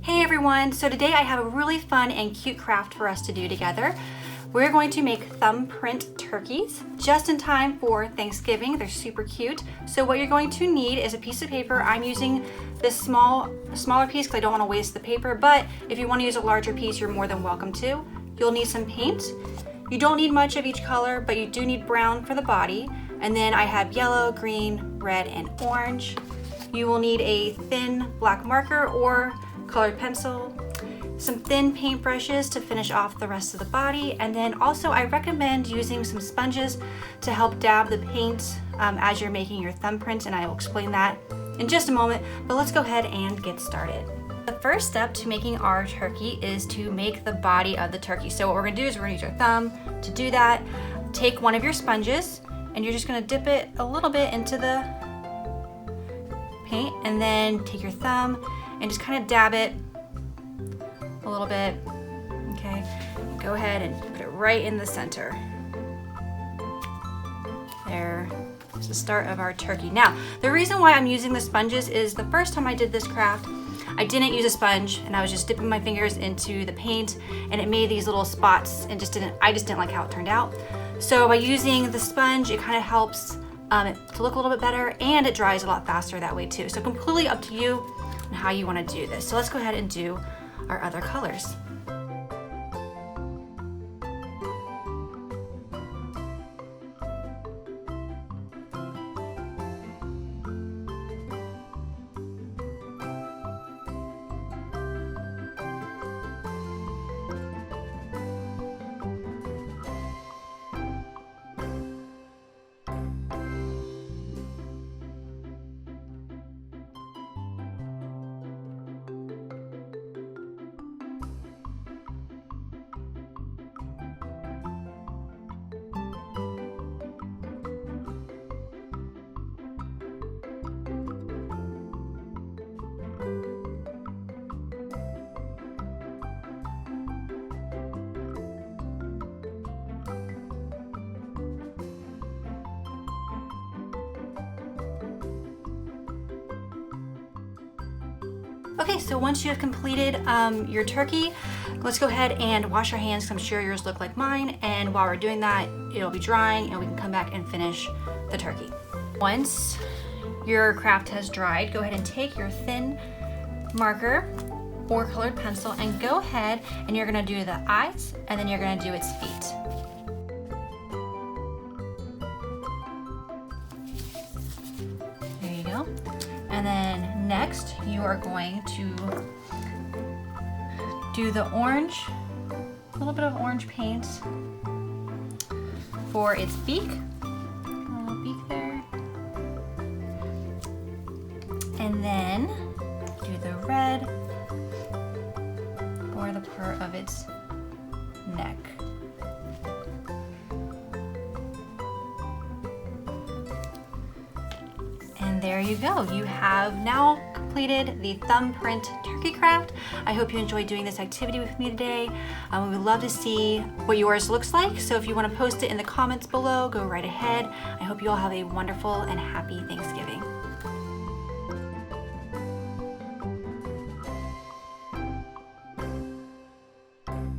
Hey everyone, so today I have a really fun and cute craft for us to do together. We're going to make thumbprint turkeys just in time for Thanksgiving. They're super cute. So what you're going to need is a piece of paper. I'm using this smaller piece because I don't want to waste the paper, but if you want to use a larger piece, you're more than welcome to. You'll need some paint. You don't need much of each color, but you do need brown for the body. And then I have yellow, green, red, and orange. You will need a thin black marker or colored pencil, some thin paint brushes to finish off the rest of the body, and then also I recommend using some sponges to help dab the paint as you're making your thumbprint, and I will explain that in just a moment, but let's go ahead and get started. The first step to making our turkey is to make the body of the turkey. So what we're gonna do is we're gonna use our thumb to do that. Take one of your sponges and you're just gonna dip it a little bit into the paint, and then take your thumb and just kind of dab it a little bit, okay? Go ahead and put it right in the center. There's the start of our turkey. Now, the reason why I'm using the sponges is the first time I did this craft, I didn't use a sponge and I was just dipping my fingers into the paint and it made these little spots and I just didn't like how it turned out. So by using the sponge, it kind of helps it to look a little bit better, and it dries a lot faster that way too. So completely up to you and how you want to do this. So let's go ahead and do our other colors. Okay, so once you have completed your turkey, let's go ahead and wash our hands, because I'm sure yours look like mine. And while we're doing that, it'll be drying and we can come back and finish the turkey. Once your craft has dried, go ahead and take your thin marker or colored pencil and go ahead and you're gonna do the eyes and then you're gonna do its feet. There you go. And then next, you are going to do the orange, a little bit of orange paint for its beak. A little beak there. And then do the red for the part of its neck. And there you go. You have now completed the thumbprint turkey craft. I hope you enjoyed doing this activity with me today. We would love to see what yours looks like. So if you want to post it in the comments below, go right ahead. I hope you all have a wonderful and happy Thanksgiving.